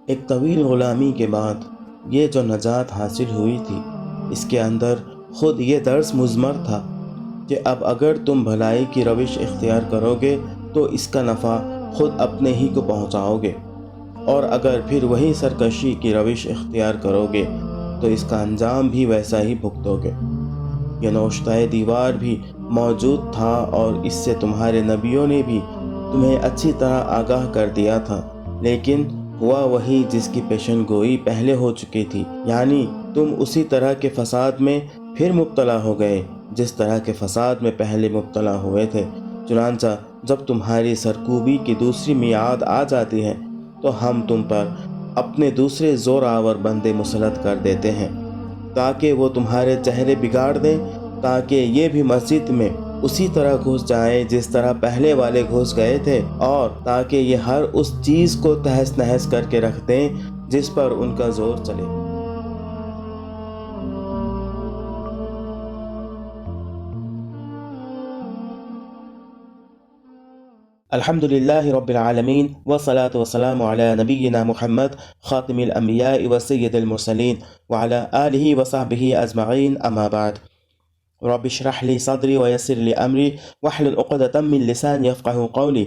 ایک طویل غلامی کے بعد یہ جو نجات حاصل ہوئی تھی، اس کے اندر خود یہ درس مضمر تھا کہ اب اگر تم بھلائی کی روش اختیار کرو گے تو اس کا نفع خود اپنے ہی کو پہنچاؤ گے، اور اگر پھر وہی سرکشی کی روش اختیار کرو گے تو اس کا انجام بھی ویسا ہی بھگتو گے۔ یہ نوشتہ دیوار بھی موجود تھا اور اس سے تمہارے نبیوں نے بھی تمہیں اچھی طرح آگاہ کر دیا تھا، لیکن ہوا وہی جس کی پیشن گوئی پہلے ہو چکی تھی، یعنی تم اسی طرح کے فساد میں پھر مبتلا ہو گئے جس طرح کے فساد میں پہلے مبتلا ہوئے تھے۔ چنانچہ جب تمہاری سرکوبی کی دوسری میعاد آ جاتی ہے تو ہم تم پر اپنے دوسرے زور آور بندے مسلط کر دیتے ہیں تاکہ وہ تمہارے چہرے بگاڑ دیں، تاکہ یہ بھی مسجد میں اسی طرح گھس جائیں جس طرح پہلے والے گھس گئے تھے، اور تاکہ یہ ہر اس چیز کو تہس نہس کر کے رکھ دیں جس پر ان کا زور چلے۔ الحمدللہ رب العالمین والصلاة والسلام علی نبینا محمد خاتم الانبیاء وسید المرسلین وعلی آلہ وصحبہ اجمعین، اما بعد۔ رب اشرح لی صدری ویسر لی امری واحلل عقدۃ من لسانی یفقہوا قولی۔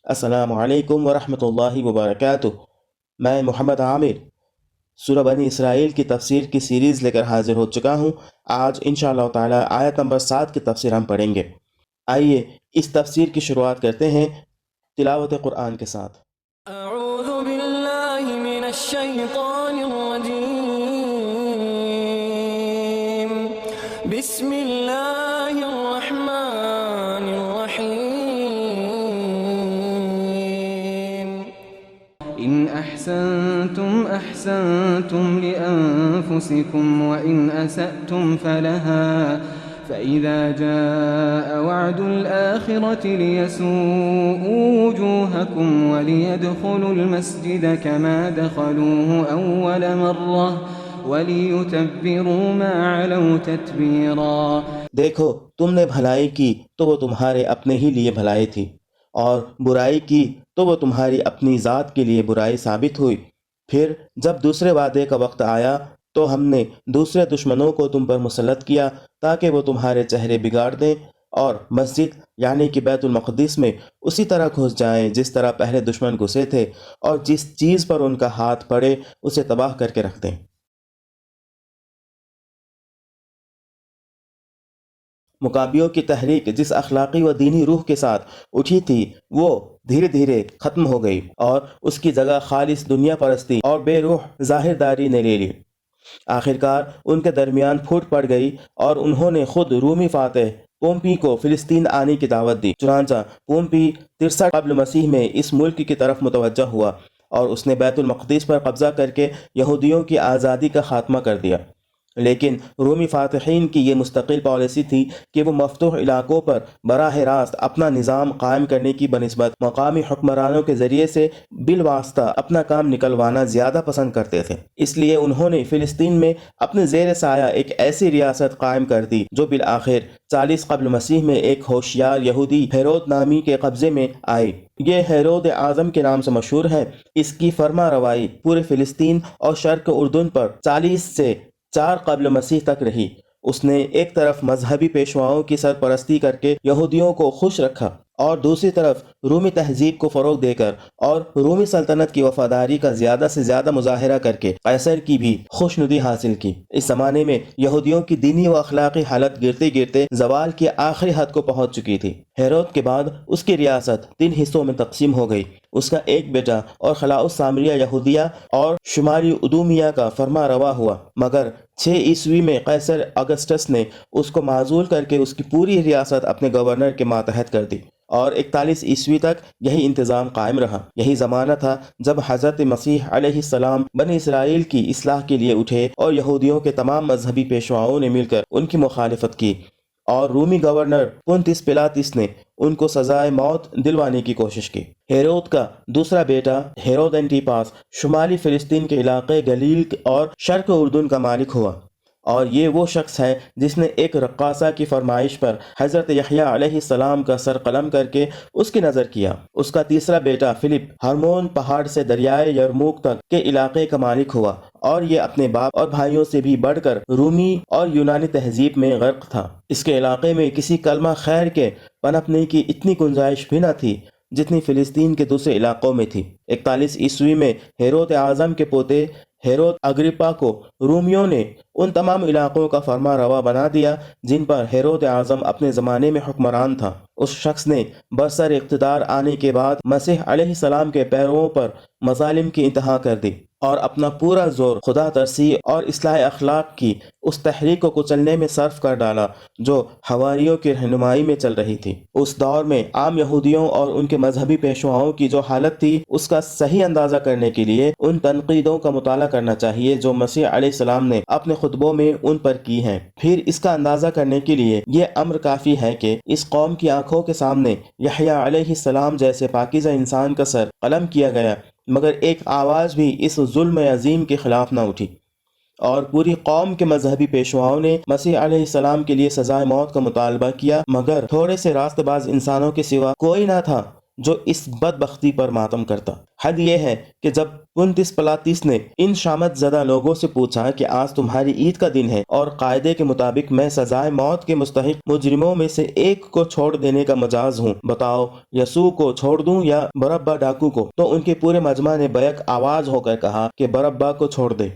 السلام علیکم ورحمۃ اللہ وبرکاتہ۔ میں محمد عامر سورہ بنی اسرائیل کی تفسیر کی سیریز لے کر حاضر ہو چکا ہوں۔ آج انشاءاللہ تعالی آیت نمبر 7 کی تفسیر ہم پڑھیں گے۔ آئیے اس تفسیر کی شروعات کرتے ہیں تلاوت قرآن کے ساتھ۔ اعوذ باللہ من الشیطان الرجیم، بسم اللہ الرحمن الرحیم۔ ان احسنتم احسنتم لانفسکم وان اسأتم فلها، فإذا جاء وعد الآخرة ليسوءوا وجوهكم وليدخلوا المسجد كما دخلوه أول مرة وليتبروا ما علوا تتبيرا۔ دیکھو تم نے بھلائی کی تو وہ تمہارے اپنے ہی لیے بھلائی تھی، اور برائی کی تو وہ تمہاری اپنی ذات کے لیے برائی ثابت ہوئی۔ پھر جب دوسرے وعدے کا وقت آیا تو ہم نے دوسرے دشمنوں کو تم پر مسلط کیا تاکہ وہ تمہارے چہرے بگاڑ دیں اور مسجد یعنی کہ بیت المقدس میں اسی طرح گھس جائیں جس طرح پہلے دشمن گھسے تھے، اور جس چیز پر ان کا ہاتھ پڑے اسے تباہ کر کے رکھ دیں۔ مقابیوں کی تحریک جس اخلاقی و دینی روح کے ساتھ اٹھی تھی وہ دھیرے دھیرے ختم ہو گئی، اور اس کی جگہ خالص دنیا پرستی اور بے روح ظاہرداری نے لے لی۔ آخرکار ان کے درمیان پھوٹ پڑ گئی اور انہوں نے خود رومی فاتح پومپی کو فلسطین آنے کی دعوت دی۔ چنانچہ پومپی 63 قبل مسیح میں اس ملک کی طرف متوجہ ہوا اور اس نے بیت المقدس پر قبضہ کر کے یہودیوں کی آزادی کا خاتمہ کر دیا۔ لیکن رومی فاتحین کی یہ مستقل پالیسی تھی کہ وہ مفتوح علاقوں پر براہ راست اپنا نظام قائم کرنے کی بنسبت مقامی حکمرانوں کے ذریعے سے بالواسطہ اپنا کام نکلوانا زیادہ پسند کرتے تھے۔ اس لیے انہوں نے فلسطین میں اپنے زیر سایہ ایک ایسی ریاست قائم کر دی جو بالآخر 40 قبل مسیح میں ایک ہوشیار یہودی ہیرود نامی کے قبضے میں آئی۔ یہ ہیرود اعظم کے نام سے مشہور ہے۔ اس کی فرما روائی پورے فلسطین اور شرق اردن پر 40 سے 4 قبل مسیح تک رہی۔ اس نے ایک طرف مذہبی پیشواؤں کی سرپرستی کر کے یہودیوں کو خوش رکھا، اور دوسری طرف رومی تہذیب کو فروغ دے کر اور رومی سلطنت کی وفاداری کا زیادہ سے زیادہ مظاہرہ کر کے قیصر کی بھی خوشنودی حاصل کی۔ اس زمانے میں یہودیوں کی دینی و اخلاقی حالت گرتے گرتے زوال کی آخری حد کو پہنچ چکی تھی۔ ہیرود کے بعد اس کی ریاست 3 حصوں میں تقسیم ہو گئی۔ اس کا ایک بیٹا اور خلاؤ سامریہ یہودیہ اور شمالی ادومیہ کا فرما روا ہوا، مگر 6 عیسوی میں قیصر اگسٹس نے اس کو معزول کر کے اس کی پوری ریاست اپنے گورنر کے ماتحت کر دی، اور 41 عیسوی تک یہی انتظام قائم رہا۔ یہی زمانہ تھا جب حضرت مسیح علیہ السلام بنی اسرائیل کی اصلاح کے لیے اٹھے اور یہودیوں کے تمام مذہبی پیشواؤں نے مل کر ان کی مخالفت کی، اور رومی گورنر پونتس پلاطس نے ان کو سزائے موت دلوانے کی کوشش کی۔ ہیرود کا دوسرا بیٹا ہیرود اینٹیپاس شمالی فلسطین کے علاقے گلیل اور شرق اردن کا مالک ہوا، اور یہ وہ شخص ہے جس نے ایک رقاصہ کی فرمائش پر حضرت یحییٰ علیہ السلام کا سر قلم کر کے اس کی نظر کیا۔ اس کا تیسرا بیٹا فلپ ہرمون پہاڑ سے دریائے یرموک تک کے علاقے کا مالک ہوا، اور یہ اپنے باپ اور بھائیوں سے بھی بڑھ کر رومی اور یونانی تہذیب میں غرق تھا۔ اس کے علاقے میں کسی کلمہ خیر کے پنپنے کی اتنی گنجائش بھی نہ تھی جتنی فلسطین کے دوسرے علاقوں میں تھی۔ 41 عیسوی میں ہیرود اعظم کے پوتے ہیرود اگرپا کو رومیوں نے ان تمام علاقوں کا فرما روا بنا دیا جن پر ہیرود اعظم اپنے زمانے میں حکمران تھا۔ اس شخص نے برسر اقتدار آنے کے بعد مسیح علیہ السلام کے پیرووں پر مظالم کی انتہا کر دی اور اپنا پورا زور خدا ترسی اور اصلاح اخلاق کی اس تحریک کو کچلنے میں صرف کر ڈالا جو حواریوں کی رہنمائی میں چل رہی تھی۔ اس دور میں عام یہودیوں اور ان کے مذہبی پیشواؤں کی جو حالت تھی اس کا صحیح اندازہ کرنے کے لیے ان تنقیدوں کا مطالعہ کرنا چاہیے جو مسیح علیہ السلام نے اپنے خطبوں میں ان پر کی ہیں۔ پھر اس کا اندازہ کرنے کے لیے یہ امر کافی ہے کہ اس قوم کی آنکھوں کے سامنے یحییٰ علیہ السلام جیسے پاکیزہ انسان کا سر قلم کیا گیا، مگر ایک آواز بھی اس ظلم عظیم کے خلاف نہ اٹھی، اور پوری قوم کے مذہبی پیشواؤں نے مسیح علیہ السلام کے لیے سزائے موت کا مطالبہ کیا، مگر تھوڑے سے راست باز انسانوں کے سوا کوئی نہ تھا جو اس بدبختی پر ماتم کرتا۔ حد یہ ہے کہ جب پونتس پلاطس نے ان شامت زدہ لوگوں سے پوچھا کہ آج تمہاری عید کا دن ہے اور قاعدے کے مطابق میں سزائے موت کے مستحق مجرموں میں سے ایک کو چھوڑ دینے کا مجاز ہوں، بتاؤ یسوع کو چھوڑ دوں یا بربا ڈاکو کو؟ تو ان کے پورے مجمع نے بیک آواز ہو کر کہا کہ بربا کو چھوڑ دے۔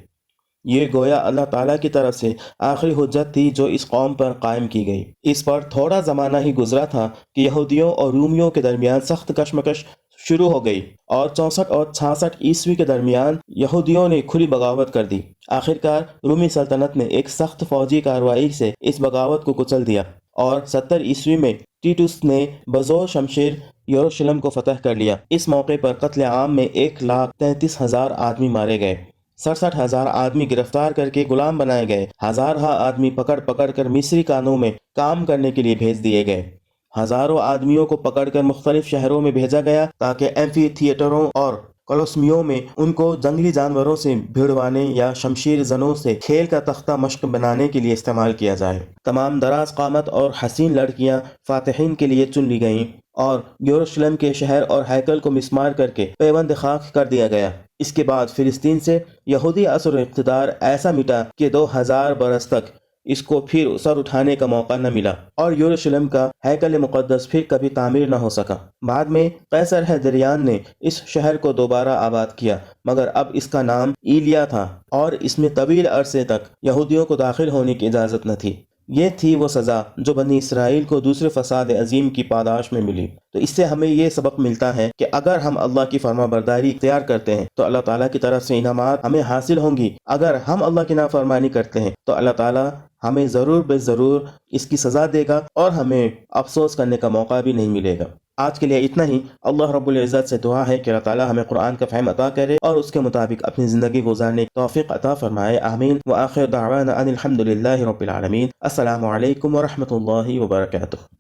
یہ گویا اللہ تعالیٰ کی طرف سے آخری حجت تھی جو اس قوم پر قائم کی گئی۔ اس پر تھوڑا زمانہ ہی گزرا تھا کہ یہودیوں اور رومیوں کے درمیان سخت کشمکش شروع ہو گئی، اور 64 اور 66 عیسوی کے درمیان یہودیوں نے کھلی بغاوت کر دی۔ آخرکار رومی سلطنت نے ایک سخت فوجی کارروائی سے اس بغاوت کو کچل دیا، اور 70 عیسوی میں ٹیٹوس نے بزور شمشیر یروشلم کو فتح کر لیا۔ اس موقع پر قتل عام میں 1,33,000 آدمی مارے گئے، 67,000 آدمی گرفتار کر کے غلام بنائے گئے، ہزارہ آدمی پکڑ کر مصری کانوں میں کام کرنے کے لیے بھیج دیے گئے، ہزاروں آدمیوں کو پکڑ کر مختلف شہروں میں بھیجا گیا تاکہ ایمفی تھیٹروں اور کولوسیوموں میں ان کو جنگلی جانوروں سے بھیڑوانے یا شمشیر زنوں سے کھیل کا تختہ مشق بنانے کے لیے استعمال کیا جائے۔ تمام دراز قامت اور حسین لڑکیاں فاتحین کے لیے چن لی گئیں، اور یروشلم کے شہر اور ہیکل کو مسمار کر کے پیوند خاک کر دیا گیا۔ اس کے بعد فلسطین سے یہودی اثر و اقتدار ایسا مٹا کہ 2000 برس تک اس کو پھر سر اٹھانے کا موقع نہ ملا، اور یروشلم کا ہیکل مقدس پھر کبھی تعمیر نہ ہو سکا۔ بعد میں قیصر حیدریان نے اس شہر کو دوبارہ آباد کیا، مگر اب اس کا نام ایلیا تھا، اور اس میں طویل عرصے تک یہودیوں کو داخل ہونے کی اجازت نہ تھی۔ یہ تھی وہ سزا جو بنی اسرائیل کو دوسرے فساد عظیم کی پاداش میں ملی۔ تو اس سے ہمیں یہ سبق ملتا ہے کہ اگر ہم اللہ کی فرما برداری اختیار کرتے ہیں تو اللہ تعالیٰ کی طرف سے انعامات ہمیں حاصل ہوں گی، اگر ہم اللہ کی نافرمانی کرتے ہیں تو اللہ تعالیٰ ہمیں ضرور بے ضرور اس کی سزا دے گا، اور ہمیں افسوس کرنے کا موقع بھی نہیں ملے گا۔ آج کے لیے اتنا ہی۔ اللہ رب العزت سے دعا ہے کہ اللہ تعالیٰ ہمیں قرآن کا فہم عطا کرے اور اس کے مطابق اپنی زندگی گزارنے کی توفیق عطا فرمائے، آمین۔ وآخر دعوانا ان الحمد للہ رب العالمین۔ السلام علیکم ورحمۃ اللہ وبرکاتہ۔